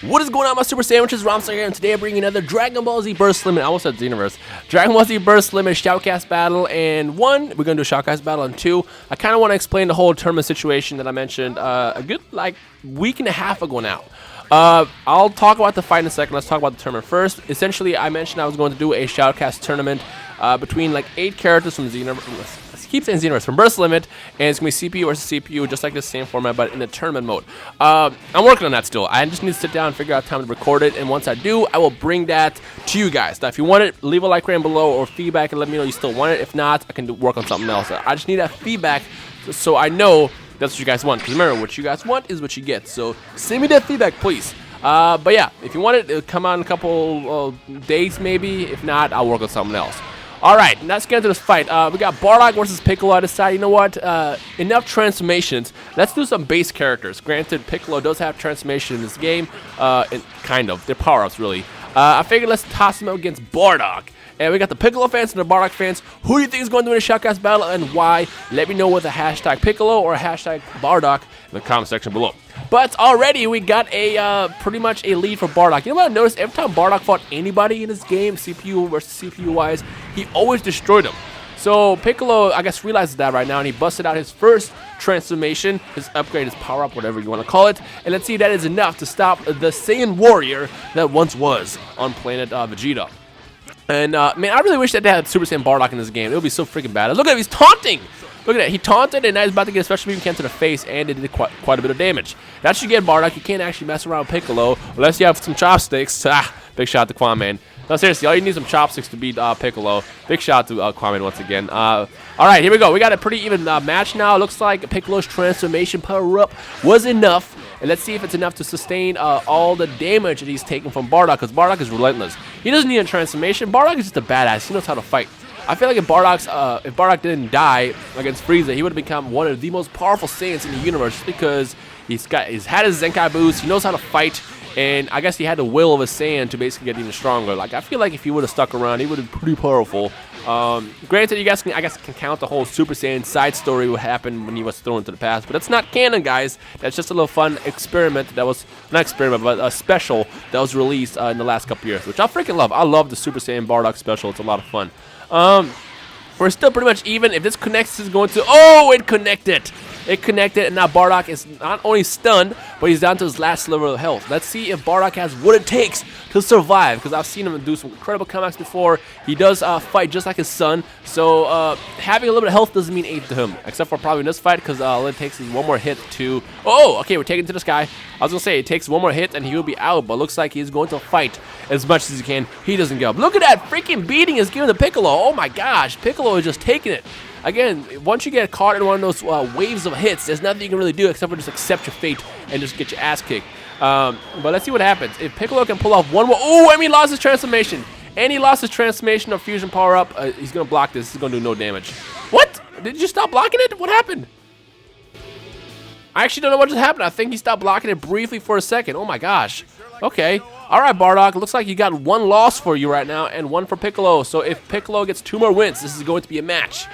What is going on, my Super Sandwiches? Rhymestyle here, and today I'm bringing another Dragon Ball Z Burst Limit. I almost said Xenoverse. Dragon Ball Z Burst Limit Shoutcast Battle, and 1, we're going to do a Shoutcast Battle, and 2, I kind of want to explain the whole tournament situation that I mentioned a good, week and a half ago now. I'll talk about the fight in a second. Let's talk about the tournament first. Essentially, I mentioned I was going to do a Shoutcast tournament between 8 characters from Xenoverse. Keep saying Xenoverse from Burst Limit, and it's going to be CPU versus CPU, just like the same format, but in the tournament mode. I'm working on that still. I just need to sit down and figure out time to record it, and once I do, I will bring that to you guys. Now, if you want it, leave a like rating below or feedback and let me know you still want it. If not, I can work on something else. I just need that feedback so I know that's what you guys want. Because remember, what you guys want is what you get. So send me that feedback, please. But yeah, if you want it, it'll come out in a couple days maybe. If not, I'll work on something else. Alright, let's get into this fight. We got Bardock versus Piccolo. I decided, you know what, enough transformations. Let's do some base characters. Granted, Piccolo does have transformation in this game. Kind of. They're power-ups, really. I figured let's toss them up against Bardock. And we got the Piccolo fans and the Bardock fans. Who do you think is going to win the Shoutcast battle and why? Let me know with a hashtag Piccolo or a hashtag Bardock in the comment section below. But already we got a pretty much a lead for Bardock. You know what I noticed? Every time Bardock fought anybody in this game, CPU versus CPU wise, he always destroyed them. So Piccolo, I guess, realizes that right now, and he busted out his first transformation, his upgrade, his power-up, whatever you want to call it. And let's see if that is enough to stop the Saiyan warrior that once was on planet Vegeta. And, man, I really wish that they had Super Saiyan Bardock in this game. It would be so freaking bad. Look at him, he's taunting! Look at that, he taunted, and now he's about to get a special beam can to the face, and it did quite a bit of damage. That's what you get, Bardock. You can't actually mess around with Piccolo unless you have some chopsticks. Big shout out to Kwame. No, seriously, all you need is some chopsticks to beat Piccolo. Big shout out to Kwame once again. Alright, here we go. We got a pretty even match now. It looks like Piccolo's transformation power-up was enough. And let's see if it's enough to sustain all the damage that he's taking from Bardock, because Bardock is relentless. He doesn't need a transformation. Bardock is just a badass. He knows how to fight. I feel like if Bardock didn't die against Frieza, he would have become one of the most powerful Saiyans in the universe, just because he's had his Zenkai boost, he knows how to fight, and I guess he had the will of a Saiyan to basically get even stronger. I feel like if he would have stuck around, he would have been pretty powerful. Granted, you guys can, count the whole Super Saiyan side story what happened when he was thrown into the past, but that's not canon, guys. That's just a little fun experiment that was, not experiment, but a special that was released in the last couple years, which I freaking love. I love the Super Saiyan Bardock special. It's a lot of fun. We're still pretty much even. If this connects, is going to... Oh, it connected. It connected, and now Bardock is not only stunned, but he's down to his last sliver of health. Let's see if Bardock has what it takes to survive, because I've seen him do some incredible comebacks before. He does fight just like his son, so having a little bit of health doesn't mean anything to him, except for probably in this fight, because all it takes is one more hit to... Oh, okay, we're taking it to the sky. I was going to say, it takes one more hit, and he will be out, but looks like he's going to fight as much as he can. He doesn't give up. Look at that freaking beating he's giving to Piccolo. Oh my gosh, Piccolo is just taking it. Again, once you get caught in one of those waves of hits, there's nothing you can really do except for just accept your fate and just get your ass kicked. But let's see what happens. If Piccolo can pull off one more... Oh, and he lost his transformation. And he lost his transformation of fusion power-up. He's going to block this. He's going to do no damage. What? Did you stop blocking it? What happened? I actually don't know what just happened. I think he stopped blocking it briefly for a second. Oh, my gosh. Okay. All right, Bardock. Looks like you got one loss for you right now and one for Piccolo. So if Piccolo gets 2 more wins, this is going to be a match.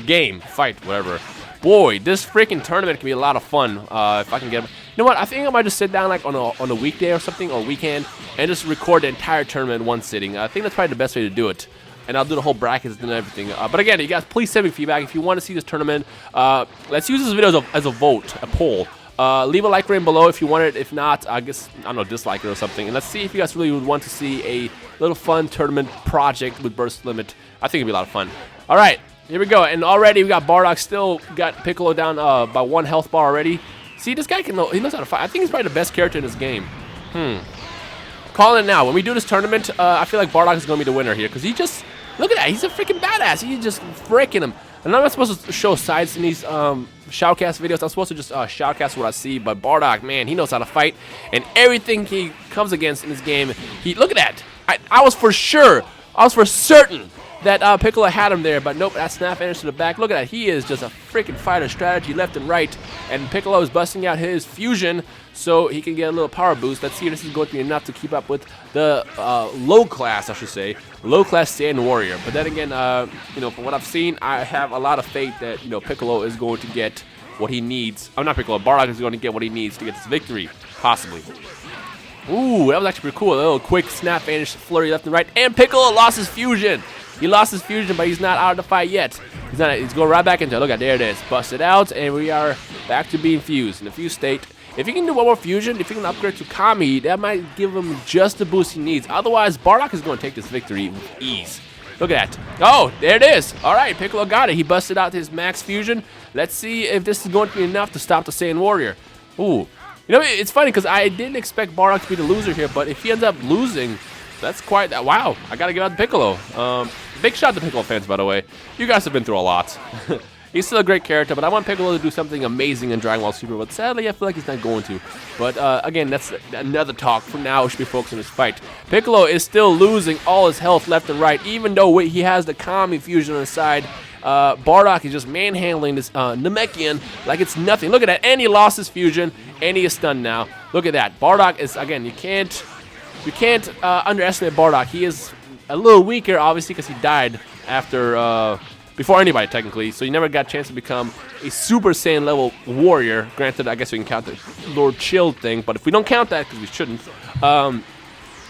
Game, fight, whatever. Boy, this freaking tournament can be a lot of fun if I can get... You know what? I think I might just sit down on a weekday or something, or weekend, and just record the entire tournament in one sitting. I think that's probably the best way to do it. And I'll do the whole brackets and everything. But again, you guys, please send me feedback if you want to see this tournament. Let's use this video as a vote, a poll. Leave a like rating below if you want it. If not, I guess, I don't know, dislike it or something. And let's see if you guys really would want to see a little fun tournament project with Burst Limit. I think it'd be a lot of fun. All right. Here we go, and already we got Bardock still got Piccolo down by 1 health bar already. See, this guy he knows how to fight. I think he's probably the best character in this game. Calling it now. When we do this tournament, I feel like Bardock is going to be the winner here, because he just, look at that, he's a freaking badass. He's just freaking him. And I'm not supposed to show sides in these shoutcast videos. I'm supposed to just shoutcast what I see, but Bardock, man, he knows how to fight, and everything he comes against in this game, look at that. I was for certain that Piccolo had him there, but nope, that snap enters to the back. Look at that. He is just a freaking fighter strategy left and right, and Piccolo is busting out his fusion so he can get a little power boost. Let's see if this is going to be enough to keep up with the low-class, I should say, low-class Saiyan warrior. But then again, you know, from what I've seen, I have a lot of faith that, you know, Piccolo is going to get what he needs. I'm not Piccolo. Bardock is going to get what he needs to get this victory, possibly. Ooh, that was actually pretty cool. A little quick snap vanish flurry left and right. And Piccolo lost his fusion. He lost his fusion, but he's not out of the fight yet. He's going right back into it. Look at, there it is. Busted out, and we are back to being fused. In the fused state. If he can do one more fusion, if he can upgrade to Kami, that might give him just the boost he needs. Otherwise, Bardock is going to take this victory with ease. Look at that. Oh, there it is. All right, Piccolo got it. He busted out his max fusion. Let's see if this is going to be enough to stop the Saiyan Warrior. Ooh. You know, it's funny because I didn't expect Bardock to be the loser here, but if he ends up losing, that's quite... Wow, I got to give out to Piccolo. Big shout out to Piccolo fans, by the way. You guys have been through a lot. He's still a great character, but I want Piccolo to do something amazing in Dragon Ball Super, but sadly, I feel like he's not going to. But, again, that's another talk. For now, we should be focused on this fight. Piccolo is still losing all his health left and right, even though he has the Kami fusion on his side. Bardock is just manhandling this Namekian like it's nothing. Look at that, and he lost his fusion, and he is stunned now. Look at that. Bardock is, again, you can't underestimate Bardock. He is a little weaker, obviously, because he died after before anybody, technically. So he never got a chance to become a Super Saiyan level warrior. Granted, I guess we can count the Lord Chill thing, but if we don't count that, because we shouldn't,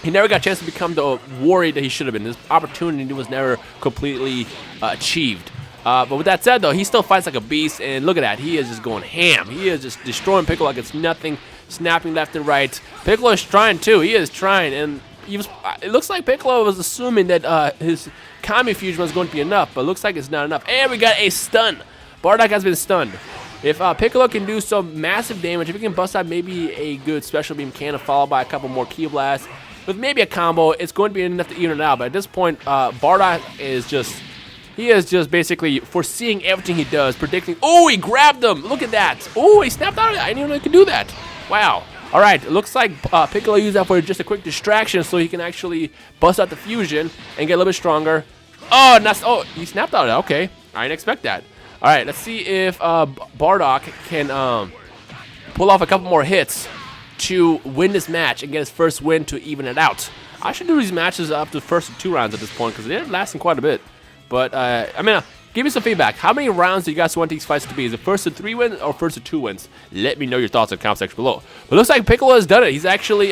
he never got a chance to become the warrior that he should have been. His opportunity was never completely achieved. But with that said, though, he still fights like a beast, and look at that. He is just going ham. He is just destroying Piccolo like it's nothing, snapping left and right. Piccolo is trying, too. He is trying, and it looks like Piccolo was assuming that his Kami fusion was going to be enough, but it looks like it's not enough. And we got a stun. Bardock has been stunned. If Piccolo can do some massive damage, if he can bust out maybe a good special beam cannon followed by a couple more Ki blasts, with maybe a combo, it's going to be enough to even it out. But at this point, Bardock is just... He is just basically foreseeing everything he does, predicting. Oh, he grabbed him. Look at that. Oh, he snapped out of it. I didn't even know he could do that. Wow. All right. It looks like Piccolo used that for just a quick distraction so he can actually bust out the fusion and get a little bit stronger. Oh, he snapped out of it. Okay. I didn't expect that. All right. Let's see if Bardock can pull off a couple more hits to win this match and get his first win to even it out. I should do these matches up to the first 2 rounds at this point because they're lasting quite a bit. But, I mean, give me some feedback. How many rounds do you guys want these fights to be? Is it first to 3 wins or first to 2 wins? Let me know your thoughts in the comment section below. But it looks like Piccolo has done it. He's actually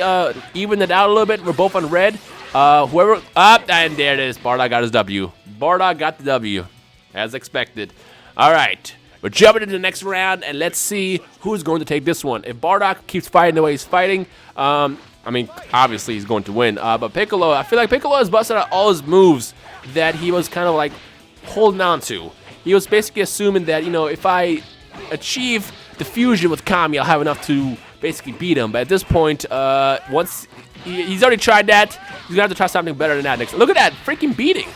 evened it out a little bit. We're both on red. Whoever... and there it is. Bardock got his W. Bardock got the W, as expected. All right. We're jumping into the next round, and let's see who's going to take this one. If Bardock keeps fighting the way he's fighting, I mean, obviously he's going to win. But Piccolo, I feel like Piccolo has busted out all his moves that he was kind of like holding on to. He was basically assuming that, you know, if I achieve the fusion with Kami, I'll have enough to basically beat him. But at this point, once he's already tried that, he's gonna have to try something better than that next. Look at that freaking beating.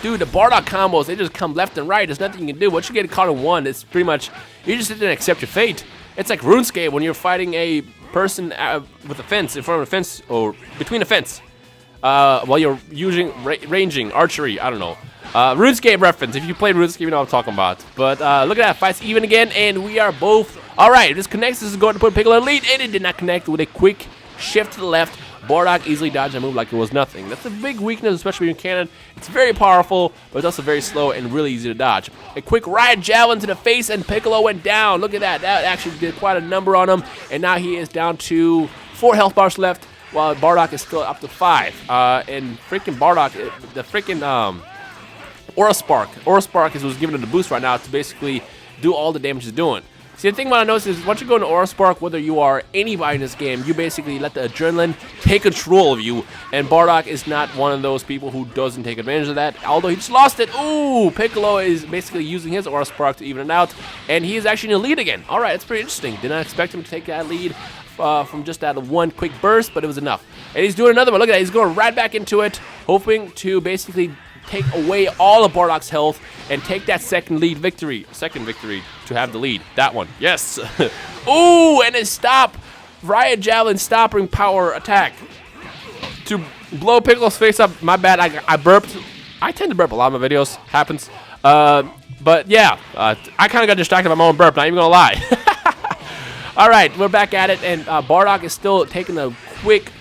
Dude, the Bardock combos, they just come left and right. There's nothing you can do. Once you get caught in one, it's pretty much, you just sit there and accept your fate. It's like RuneScape when you're fighting a person with a fence, in front of a fence, or between a fence. While you're using ranging, archery, I don't know. RuneScape reference. If you played RuneScape, you know what I'm talking about. But look at that. Fight's even again, and we are both... Alright, this connects. This is going to put Piccolo in lead, and it did not connect with a quick shift to the left. Bardock easily dodged that move like it was nothing. That's a big weakness, especially in cannon. It's very powerful, but it's also very slow and really easy to dodge. A quick riot javelin to the face, and Piccolo went down. Look at that. That actually did quite a number on him, and now he is down to 4 health bars left, while Bardock is still up to 5. And freaking Bardock, the freaking Aura Spark is what's giving him the boost right now to basically do all the damage he's doing. See, the thing what I noticed is once you go into Aura Spark, whether you are anybody in this game, you basically let the adrenaline take control of you. And Bardock is not one of those people who doesn't take advantage of that, although he just lost it. Ooh, Piccolo is basically using his Aura Spark to even it out, and he is actually in the lead again. All right, it's pretty interesting. Did not expect him to take that lead from just that one quick burst, but it was enough. And he's doing another one. Look at that. He's going right back into it, hoping to basically take away all of Bardock's health and take that second victory to have the lead. That one. Yes. Ooh, and his stop. Riot Javelin stopping power attack to blow Piccolo's face up. My bad. I burped. I tend to burp a lot of my videos. Happens. But yeah, I kind of got distracted by my own burp. Not even going to lie. All right, we're back at it, and Bardock is still taking a quick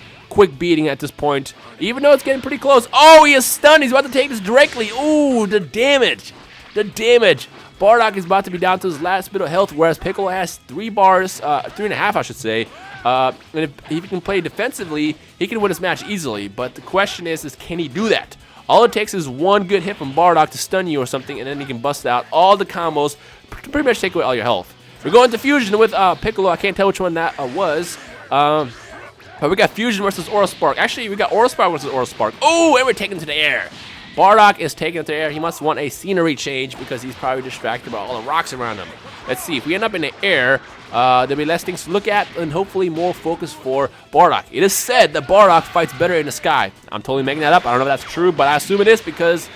beating at this point, even though it's getting pretty close. Oh, he is stunned. He's about to take this directly. Ooh, the damage. Bardock is about to be down to his last bit of health, whereas Piccolo has 3 bars, 3.5, I should say. And if he can play defensively, he can win this match easily. But the question is can he do that? All it takes is one good hit from Bardock to stun you or something, and then he can bust out all the combos to pretty much take away all your health. We're going to Fusion with Piccolo. I can't tell which one that was. But we got Fusion versus Aura Spark. Actually, we got Aura Spark versus Aura Spark. Oh, and we're taking it to the air. Bardock is taking it to the air. He must want a scenery change because he's probably distracted by all the rocks around him. Let's see. If we end up in the air, there'll be less things to look at and hopefully more focus for Bardock. It is said that Bardock fights better in the sky. I'm totally making that up. I don't know if that's true, but I assume it is because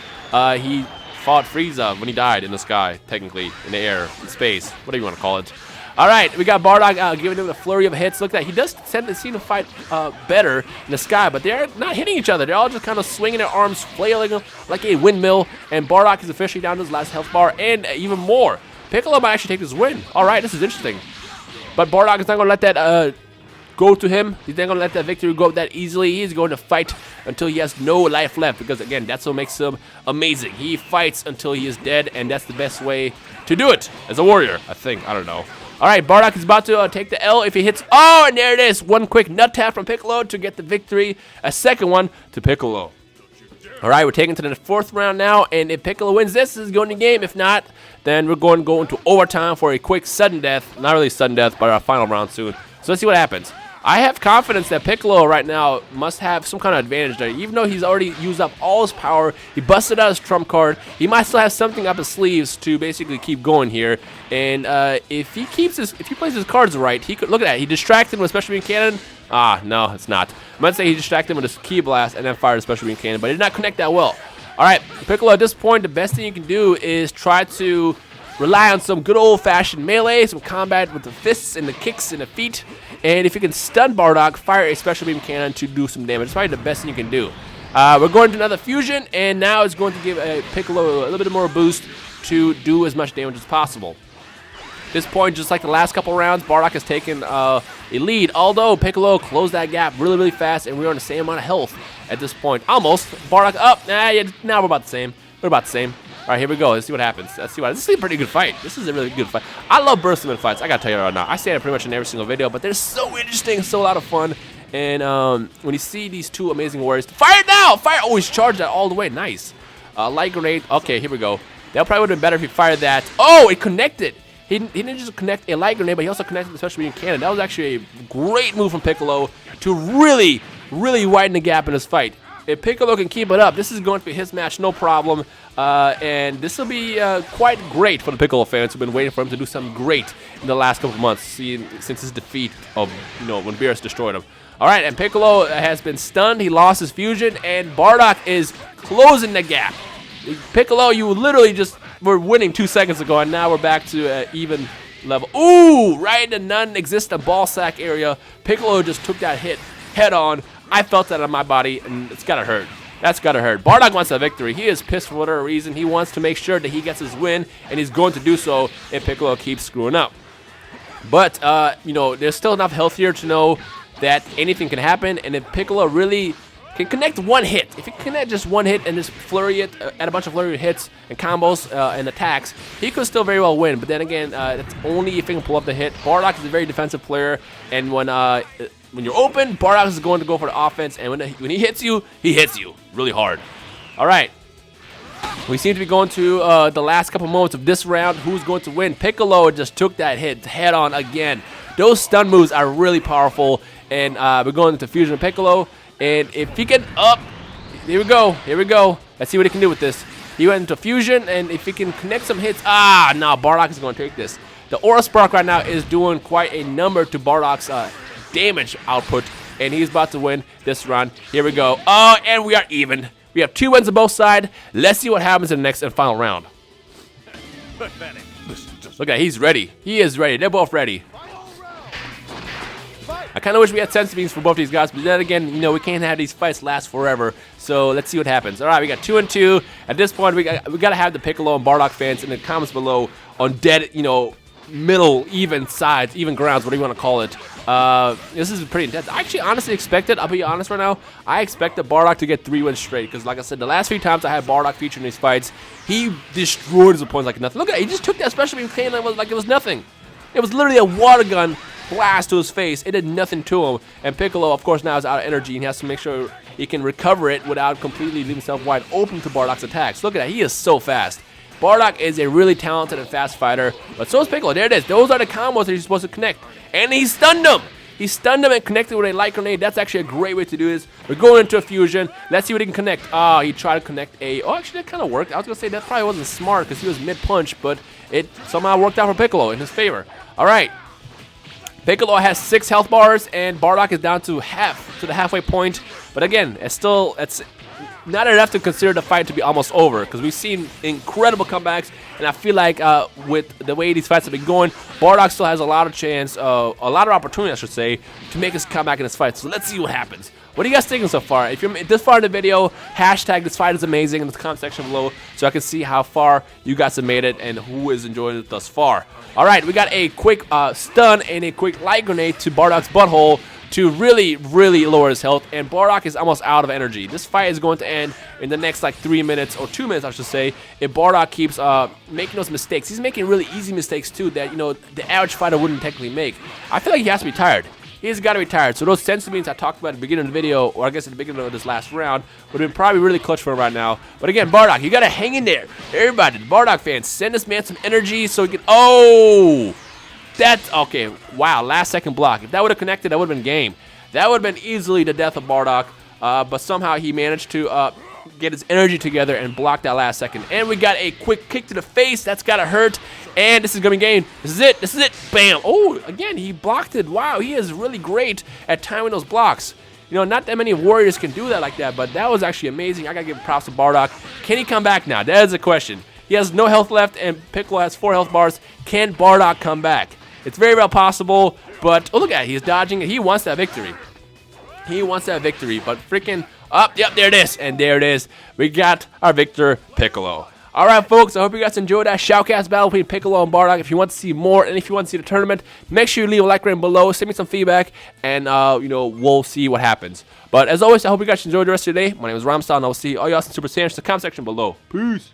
he fought Frieza when he died in the sky, technically, in the air, in space, whatever you want to call it. All right, we got Bardock giving him a flurry of hits. Look at that. He does seem to fight better in the sky, but they're not hitting each other. They're all just kind of swinging their arms, flailing like a windmill, and Bardock is officially down to his last health bar and even more. Piccolo might actually take this win. All right, this is interesting. But Bardock is not going to let that go to him. He's not going to let that victory go that easily. He's going to fight until he has no life left because, again, that's what makes him amazing. He fights until he is dead, and that's the best way to do it as a warrior, I think. I don't know. All right, Bardock is about to take the L if he hits. Oh, and there it is. One quick nut tap from Piccolo to get the victory. A second one to Piccolo. All right, we're taking to the fourth round now, and if Piccolo wins this is going to game. If not, then we're going to go into overtime for a quick sudden death. Not really sudden death, but our final round soon. So let's see what happens. I have confidence that Piccolo right now must have some kind of advantage there. Even though he's already used up all his power, he busted out his trump card, he might still have something up his sleeves to basically keep going here. And if he plays his cards right, he could, look at that, he distracted him with Special Beam Cannon. Ah, no, it's not. I'm going to say he distracted him with a Ki Blast and then fired a Special Beam Cannon, but it did not connect that well. All right, Piccolo, at this point, the best thing you can do is try to rely on some good old-fashioned melee, some combat with the fists and the kicks and the feet. And if you can stun Bardock, fire a Special Beam Cannon to do some damage. It's probably the best thing you can do. We're going to another fusion, and now it's going to give Piccolo a little bit more boost to do as much damage as possible. At this point, just like the last couple rounds, Bardock has taken a lead, although Piccolo closed that gap really, really fast, and we're on the same amount of health at this point. Almost. Bardock up. Now we're about the same. We're about the same. All right, here we go. Let's see what happens. This is a pretty good fight. This is a really good fight. I love Burst Limit fights. I got to tell you right now. I say that pretty much in every single video, but they're so interesting, so a lot of fun. And when you see these two amazing warriors, fire it now! Fire! Oh, he's charged that all the way. Nice. Light grenade. Okay, here we go. That probably would have been better if he fired that. Oh, it connected. He didn't just connect a light grenade, but he also connected the Special Beam Cannon. That was actually a great move from Piccolo to really, really widen the gap in this fight. If Piccolo can keep it up, this is going to be his match, no problem. And this will be quite great for the Piccolo fans who've been waiting for him to do something great in the last couple of months, since his defeat of, when Beerus destroyed him. All right, and Piccolo has been stunned. He lost his fusion, and Bardock is closing the gap. Piccolo, you literally just were winning 2 seconds ago, and now we're back to even level. Ooh, right in the non-existent ball sack area. Piccolo just took that hit head on. I felt that on my body, and it's gotta hurt. That's gotta hurt. Bardock wants a victory. He is pissed for whatever reason. He wants to make sure that he gets his win, and he's going to do so if Piccolo keeps screwing up. But, there's still enough health here to know that anything can happen, and if Piccolo really can connect one hit, if he can connect just one hit and just flurry it, add a bunch of flurry hits and combos and attacks, he could still very well win. But then again, it's only if he can pull up the hit. Bardock is a very defensive player, and when you're open, Bardock is going to go for the offense, and when he hits you really hard. All right. We seem to be going to the last couple moments of this round. Who's going to win? Piccolo just took that hit head on again. Those stun moves are really powerful, and we're going into Fusion of Piccolo. And if he can here we go. Let's see what he can do with this. He went into Fusion, and if he can connect some hits, no, Bardock is going to take this. The Aura Spark right now is doing quite a number to Bardock's damage output, and he's about to win this round. Here we go. Oh, and we are even. We have 2 wins on both sides. Let's see what happens in the next and final round. Look at that, he's ready. He is ready. They're both ready. I kind of wish we had sense beams for both these guys, but then again, we can't have these fights last forever. So let's see what happens. All right, we got 2 and 2. At this point, we got to have the Piccolo and Bardock fans in the comments below on dead, middle, even sides, even grounds, whatever you want to call it. This is pretty intense. I actually honestly expected, I'll be honest right now, I expected Bardock to get 3 wins straight, because like I said, the last few times I had Bardock featured in these fights, he destroyed his opponents like nothing. Look at it, he just took that Special Beam Cannon like it was nothing. It was literally a water gun blast to his face. It did nothing to him. And Piccolo, of course, now is out of energy and he has to make sure he can recover it without completely leaving himself wide open to Bardock's attacks. Look at that. He is so fast. Bardock is a really talented and fast fighter, but so is Piccolo. There it is. Those are the combos that he's supposed to connect. And he stunned him. He stunned him and connected with a light grenade. That's actually a great way to do this. We're going into a fusion. Let's see what he can connect. He tried to connect a... Oh, actually, that kind of worked. I was going to say that probably wasn't smart because he was mid-punch, but it somehow worked out for Piccolo in his favor. All right. Piccolo has 6 health bars, and Bardock is down to the halfway point. But again, it's not enough to consider the fight to be almost over because we've seen incredible comebacks, and I feel like with the way these fights have been going, Bardock still has a lot of chance, a lot of opportunity, I should say, to make his comeback in this fight. So let's see what happens. What are you guys thinking so far? If you're this far in the video, hashtag this fight is amazing in the comment section below so I can see how far you guys have made it and who is enjoying it thus far. All right, we got a quick stun and a quick light grenade to Bardock's butthole to really, really lower his health, and Bardock is almost out of energy. This fight is going to end in the next like 3 minutes, or 2 minutes I should say, if Bardock keeps making those mistakes. He's making really easy mistakes too that, you know, the average fighter wouldn't technically make. I feel like he has to be tired. He's got to be tired. So those senzu beans I talked about at the beginning of the video, or I guess at the beginning of this last round, would have been probably really clutch for him right now. But again, Bardock, you got to hang in there. Everybody, the Bardock fans, send this man some energy so he can... Oh! That's... Okay, wow, last second block. If that would have connected, that would have been game. That would have been easily the death of Bardock, but somehow he managed to get his energy together and block that last second. And we got a quick kick to the face. That's got to hurt. And this is going to be game. This is it. This is it. Bam. Oh, again, he blocked it. Wow, he is really great at timing those blocks. You know, not that many warriors can do that like that, but that was actually amazing. I got to give props to Bardock. Can he come back now? That is the question. He has no health left, and Piccolo has 4 health bars. Can Bardock come back? It's very well possible, but oh, look at it. He's dodging it. He wants that victory. He wants that victory, but freaking up. Yep, there it is. And there it is. We got our victor, Piccolo. All right, folks, I hope you guys enjoyed that Shoutcast battle between Piccolo and Bardock. If you want to see more and if you want to see the tournament, make sure you leave a like right below. Send me some feedback, and, you know, we'll see what happens. But as always, I hope you guys enjoyed the rest of your day. My name is Rhymestyle, and I'll see all y'all in Super Saiyan in the comment section below. Peace.